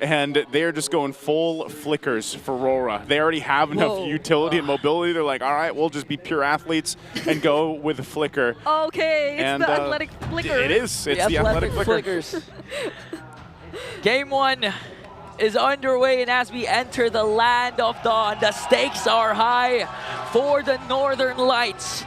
and they're just going full flickers for Aurora. They already have enough utility and mobility. They're like, all right, we'll just be pure athletes and go with a flicker. Okay, it's the athletic flicker. It is. It's the athletic flickers. Game 1 is underway, and as we enter the land of dawn, the stakes are high for the Northern Lights.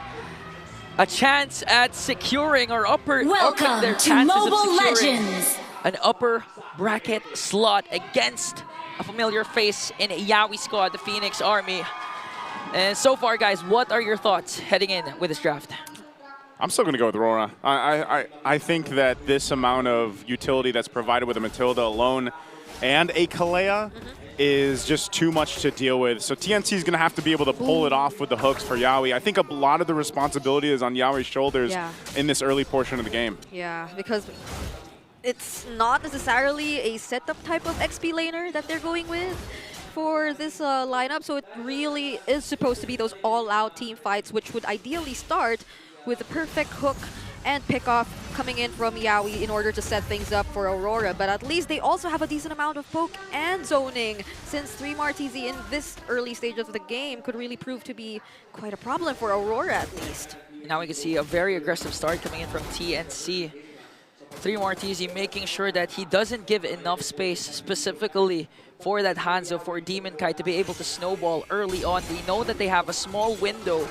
A chance at securing or Welcome to Mobile Legends. An upper bracket slot against a familiar face in Yawi squad, the Phoenix Army. And so far, guys, what are your thoughts heading in with this draft? I'm still going to go with Aurora. I think that this amount of utility that's provided with a Matilda alone and a Kalea is just too much to deal with. So TNC is going to have to be able to pull it off with the hooks for Yawi. I think a lot of the responsibility is on Yawi's shoulders in this early portion of the game. Yeah, because it's not necessarily a setup type of XP laner that they're going with for this lineup. So it really is supposed to be those all-out team fights, which would ideally start with the perfect hook and pick-off coming in from Yawi in order to set things up for Aurora. But at least they also have a decent amount of poke and zoning, since 3 Martizi in this early stage of the game could really prove to be quite a problem for Aurora at least. Now we can see a very aggressive start coming in from TNC. 3 Martizi making sure that he doesn't give enough space specifically for that Hanzo, for Demon Kite to be able to snowball early on. They know that they have a small window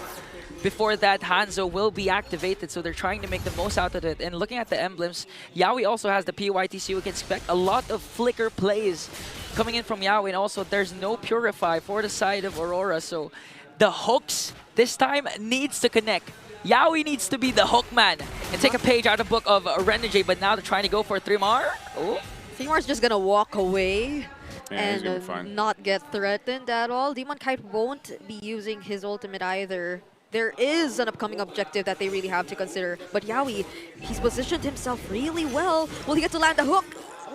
before that Hanzo will be activated, so they're trying to make the most out of it. And looking at the emblems, Yawi also has the PYTC. We can expect a lot of flicker plays coming in from Yawi, and also there's no Purify for the side of Aurora, so the hooks this time needs to connect. Yawi needs to be the hook man and take a page out of the book of Renegade, but now they're trying to go for 3mar. Oh. 3mar's just gonna walk away. Yeah, and not get threatened at all. Demon Kite won't be using his ultimate either. There is an upcoming objective that they really have to consider. But Yawi, he's positioned himself really well. Will he get to land a hook?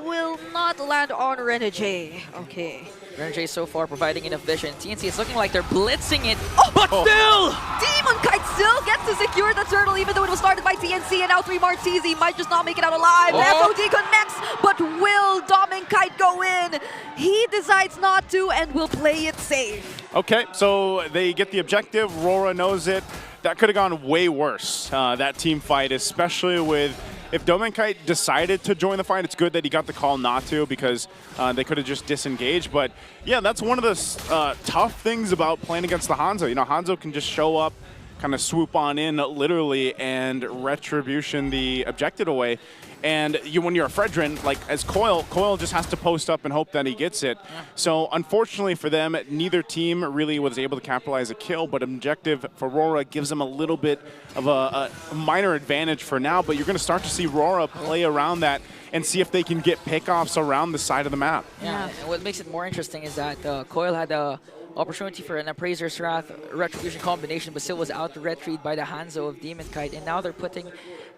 Will not land on Renegade. Okay. Renegade so far providing enough vision. TNC is looking like they're blitzing it, but still! Demon Kite still gets to secure the turtle, even though it was started by TNC, and now 3 Martizi might just not make it out alive. FOD connects, but will Demon Kite go in? He decides not to and will play it safe. Okay, so they get the objective. Aurora knows it. That could have gone way worse, that team fight, especially with... If Domenkite decided to join the fight, it's good that he got the call not to, because they could have just disengaged. But yeah, that's one of the tough things about playing against the Hanzo. You know, Hanzo can just show up, kind of swoop on in literally, and retribution the objective away. And when you're a Fredrin, like as Coil just has to post up and hope that he gets it. Yeah. So unfortunately for them, neither team really was able to capitalize a kill, but objective for Aurora gives them a little bit of a minor advantage for now, but you're going to start to see Aurora play around that and see if they can get pickoffs around the side of the map. Yeah, and what makes it more interesting is that Coil had a opportunity for an Appraiser's Wrath Retribution combination, but still was out-retried by the Hanzo of Demon Kite, and now they're putting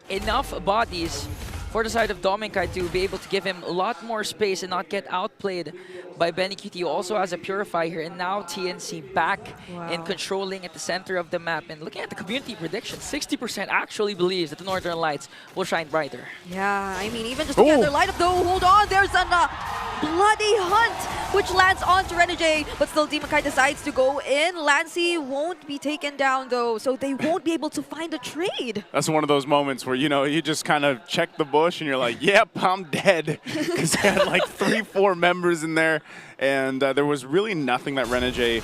enough bodies for the side of Dominkite to be able to give him a lot more space and not get outplayed by Benny QT, who also has a Purify here, and now TNC back and controlling at the center of the map. And looking at the community prediction, 60% actually believes that the Northern Lights will shine brighter. Yeah, I mean, even just looking at their lineup though, hold on, there's a bloody hunt, which lands onto Renegade, but still Demon Kite decides to go in. Lancy won't be taken down though, so they won't be able to find a trade. That's one of those moments where, you know, you just kind of check the bush and you're like, yep, I'm dead. Because they had like 3-4 members in there, and there was really nothing that Renegade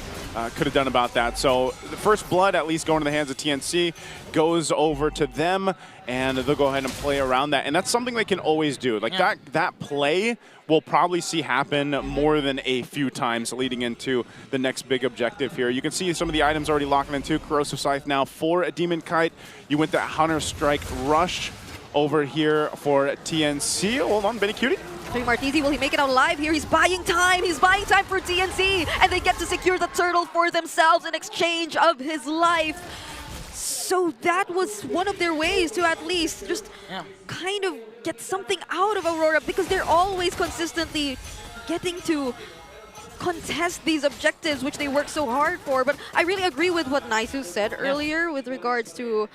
could have done about that. So the first blood, at least going to the hands of TNC, goes over to them, and they'll go ahead and play around that. And that's something they can always do. Like that play we'll probably see happen more than a few times leading into the next big objective here. You can see some of the items already locking into. Corrosive Scythe now for a Demon Kite. You went that Hunter Strike Rush over here for TNC. Hold on, Benny Cutie. 3 Martizi, will he make it out alive here? He's buying time. He's buying time for TNC, and they get to secure the turtle for themselves in exchange of his life. So that was one of their ways to at least just kind of get something out of Aurora, because they're always consistently getting to contest these objectives, which they work so hard for. But I really agree with what Naisu said earlier with regards to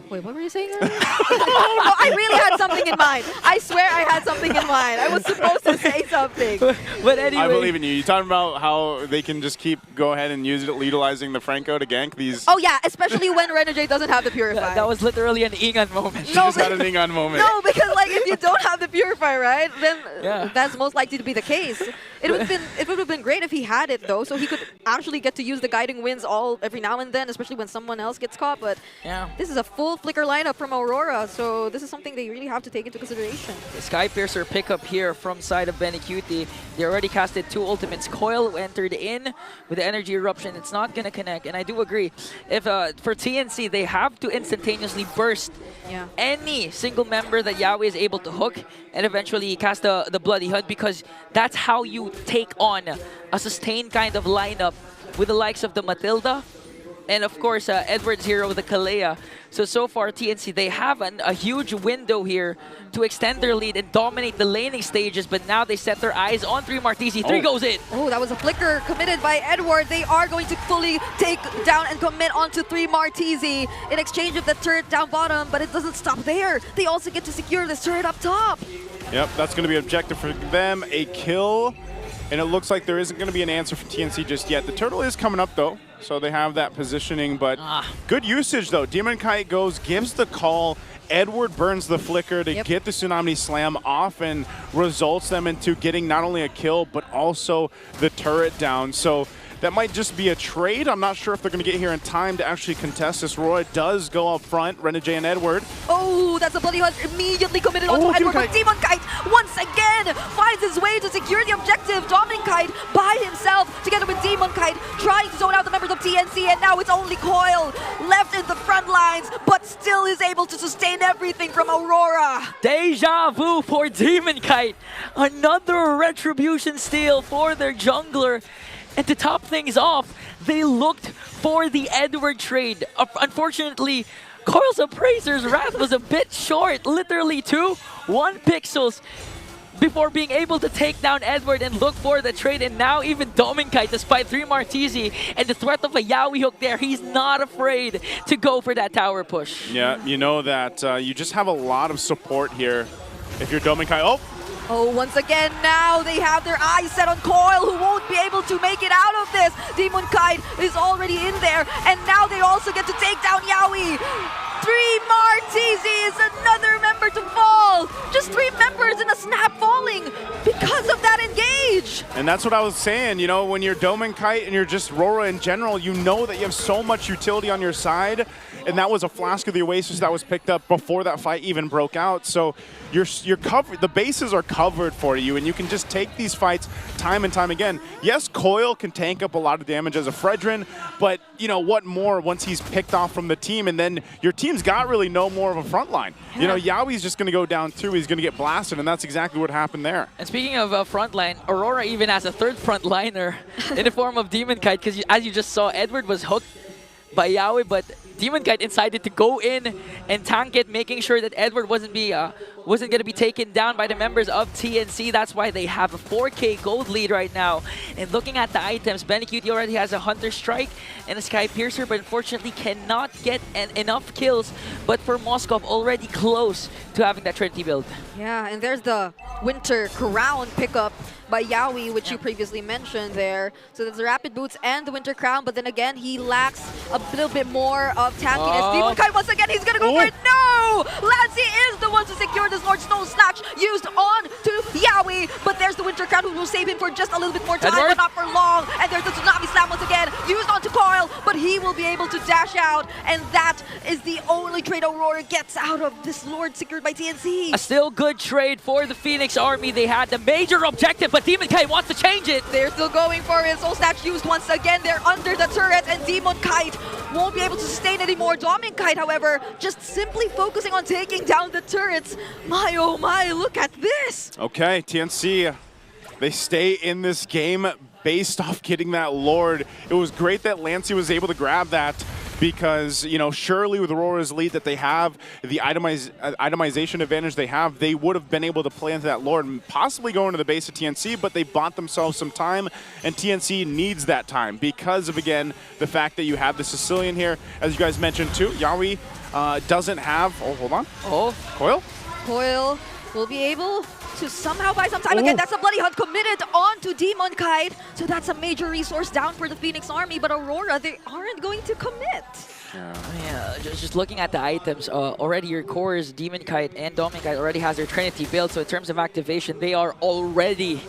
Wait, what were you saying? No, I really had something in mind. I swear I had something in mind. I was supposed to say something. But anyway. I believe in you. You're talking about how they can just go ahead and use it, utilizing the Franco to gank these. Oh yeah, especially when Renegade doesn't have the Purify. That was literally an Ingan moment. She just had an Ingan moment. No, because like if you don't have the Purify, right, then Yeah. that's most likely to be the case. It would have been great if he had it though, so he could actually get to use the guiding winds every now and then, especially when someone else gets caught. But Yeah. this is a full flicker lineup from Aurora, so this is something they really have to take into consideration. The Sky Piercer pickup here from side of Benecuti. They already casted 2 ultimates. Coil entered in with the energy eruption. It's not gonna connect, and I do agree. If for TNC, they have to instantaneously burst any single member that Yawi is able to hook and eventually cast the Bloody Hunt, because that's how you take on a sustained kind of lineup with the likes of the Matilda and of course Edward's hero, the Kalea. So far TNC, they have a huge window here to extend their lead and dominate the laning stages, but now they set their eyes on 3 Martisi. 3 goes in. Oh, that was a flicker committed by Edward. They are going to fully take down and commit onto 3 Martisi in exchange of the turret down bottom, but it doesn't stop there. They also get to secure this turret up top. Yep, that's going to be objective for them, a kill. And it looks like there isn't going to be an answer for TNC just yet. The turtle is coming up though, so they have that positioning, but good usage though. Demon Kite gives the call. Edward burns the flicker to get the Tsunami Slam off and results them into getting not only a kill, but also the turret down. So that might just be a trade. I'm not sure if they're going to get here in time to actually contest this. Roy does go up front, Renegade and Edward. Oh, that's a Bloody Hunt immediately committed onto Edward, but Demon Kite once again finds his way to secure the objective. Dominic Kite by himself together with Demon Kite trying to zone out the members of TNC, and now it's only Coil left in the front lines, but still is able to sustain everything from Aurora. Deja vu for Demon Kite. Another retribution steal for their jungler. And to top things off, they looked for the Edward trade. Unfortunately, Coil's Appraiser's Wrath was a bit short. Literally 1 pixels before being able to take down Edward and look for the trade. And now even Dominkite, despite 3 Martisi and the threat of a Yaoi hook there, he's not afraid to go for that tower push. Yeah, you know that you just have a lot of support here. If you're Dominkite, Oh, once again, now they have their eyes set on Coil, who won't be able to make it out of this. Demon Kite is already in there, and now they also get to take down Yaoi. 3 Martisi is another member to fall. Just 3 members in a snap falling because of that engage. And that's what I was saying, you know, when you're Dominkite and you're just Aurora in general, you know that you have so much utility on your side. And that was a Flask of the Oasis that was picked up before that fight even broke out. So you're covered. The bases are covered for you, and you can just take these fights time and time again. Yes, Coil can tank up a lot of damage as a Fredrin, but you know what more once he's picked off from the team, and then your team's got really no more of a front line. Yeah. You know, Yaoi's just going to go down too. He's going to get blasted, and that's exactly what happened there. And speaking of front line, Aurora even has a 3rd front liner in the form of Demon Kite, because as you just saw, Edward was hooked by Yaoi, but Demon Kite decided to go in and tank it, making sure that Edward wasn't going to be taken down by the members of TNC. That's why they have a 4K gold lead right now. And looking at the items, Benecuti already has a Hunter Strike and a Sky Piercer, but unfortunately cannot get enough kills. But for Moskov, already close to having that Trinity build. Yeah, and there's the Winter Crown pickup by Yaoi, which you previously mentioned there. So there's the Rapid Boots and the Winter Crown, but then again, he lacks a little bit more of tankiness. Demon Kite, once again, he's gonna go for it. No! Lancey is the one to secure this Lord Stone Snatch used on to Yaoi, but there's the Winter Crown who will save him for just a little bit more time, but not for long. And there's the Tsunami Slam once again, used onto Coil, but he will be able to dash out, and that is the only trade Aurora gets out of this Lord secured by TNC. A still good trade for the Phoenix Army. They had the major objective, but Demon Kite wants to change it. They're still going for it. Soul Snatch used once again. They're under the turret, and Demon Kite won't be able to sustain anymore. Dominic Kite, however, just simply focusing on taking down the turrets. My, oh my, look at this. Okay, TNC, they stay in this game based off getting that Lord. It was great that Lancey was able to grab that, because, you know, surely with Aurora's lead that they have, the itemization advantage they have, they would have been able to play into that Lord and possibly go into the base of TNC, but they bought themselves some time, and TNC needs that time because of, again, the fact that you have the Sicilian here, as you guys mentioned too. Yaoi doesn't have, oh, hold on. Oh, Coil? Coil will be able to somehow buy some time. Again, that's a Bloody Hunt committed onto Demon Kite. So that's a major resource down for the Phoenix Army. But Aurora, they aren't going to commit. yeah, just looking at the items, already your cores, Demon Kite and Domin Kite already has their Trinity build. So in terms of activation, they are already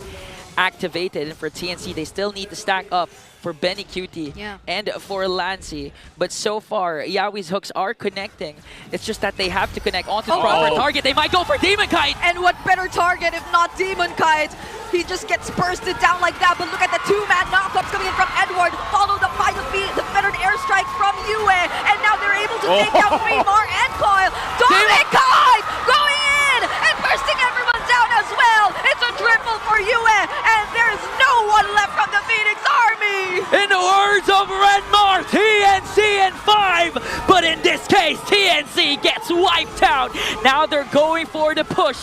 activated. And for TNC, they still need to stack up for Benny Cutie and for Lancy. But so far, Yawi's hooks are connecting. It's just that they have to connect onto the proper target. They might go for Demon Kite. And what better target if not Demon Kite? He just gets bursted down like that. But look at the two-man knockups coming in from Edward, followed up by the fettered airstrike from Yue. And now they're able to take out Fremar and Coil. Demon Kite going in and bursting everyone down as well. It's a triple for Yue. And there's no one left from the Phoenix Army. In the words of Renmar, TNC in 5, but in this case, TNC gets wiped out. Now they're going for the push.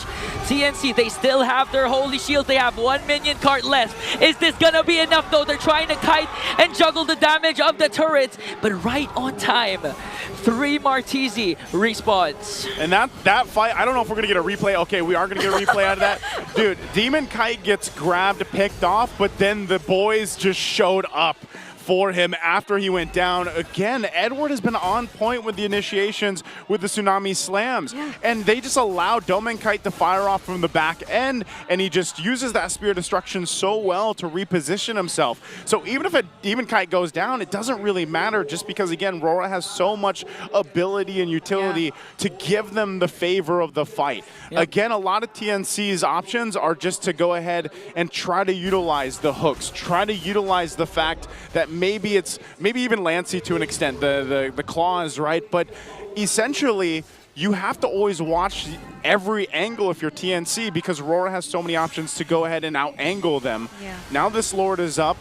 TNC, they still have their holy shield. They have 1 minion cart left. Is this gonna be enough though? They're trying to kite and juggle the damage of the turrets, but right on time, 3 Martizi respawns. And that fight, I don't know if we're gonna get a replay. Okay, we are gonna get a replay out of that. Dude, Demon Kite gets grabbed, picked off, but then the boys just showed up for him after he went down. Again, Edward has been on point with the initiations with the Tsunami Slams. And they just allow Domin Kite to fire off from the back end, and he just uses that Spear of Destruction so well to reposition himself. So even if a Demon Kite goes down, it doesn't really matter just because, again, Aurora has so much ability and utility to give them the favor of the fight. Again, a lot of TNC's options are just to go ahead and try to utilize the hooks, try to utilize the fact that maybe even Lancy to an extent, the claws, right? But essentially, you have to always watch every angle if you're TNC because Aurora has so many options to go ahead and out-angle them. Now this Lord is up.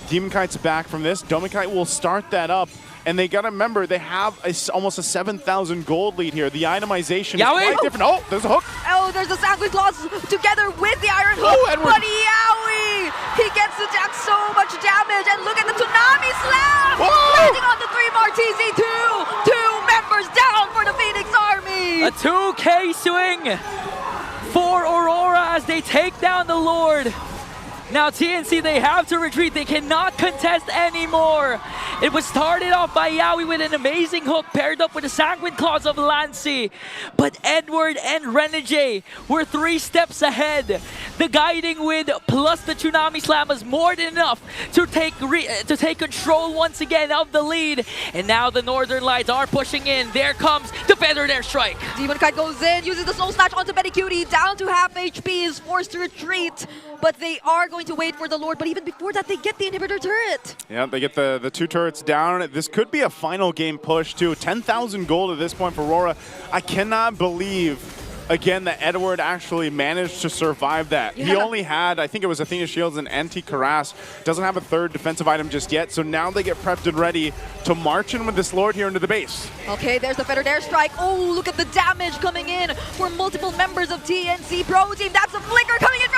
Demon Kite's back from this. Domin Kite will start that up. And they got to remember, they have almost a 7,000 gold lead here. The itemization is quite different. Oh, there's a hook. Oh, there's a Sanguine Claws together with the Iron Hook. But Yawi, he gets so much damage. And look at the Tsunami Slam. Landing on the 3 Martizi. Two members down for the Phoenix Army. A 2K swing for Aurora as they take down the Lord. Now TNC, they have to retreat. They cannot contest anymore. It was started off by Yawi with an amazing hook paired up with the Sanguine Claws of Lancy. But Edward and Renegade were 3 steps ahead. The Guiding Wind plus the Tsunami Slam is more than enough to take control once again of the lead. And now the Northern Lights are pushing in. There comes the Feathered Airstrike. Demon Kite goes in, uses the Soul Snatch onto Betty Cutie, down to half HP, is forced to retreat. But they are going to wait for the Lord. But even before that, they get the inhibitor turret. Yeah, they get the 2 turrets down. This could be a final game push, too. 10,000 gold at this point for Aurora. I cannot believe, again, that Edward actually managed to survive that. He only had, I think it was Athena Shields and Anti-Karas. Doesn't have a 3rd defensive item just yet. So now they get prepped and ready to march in with this Lord here into the base. Okay, there's the Feathered Airstrike. Oh, look at the damage coming in for multiple members of TNC Pro Team. That's a flicker coming in from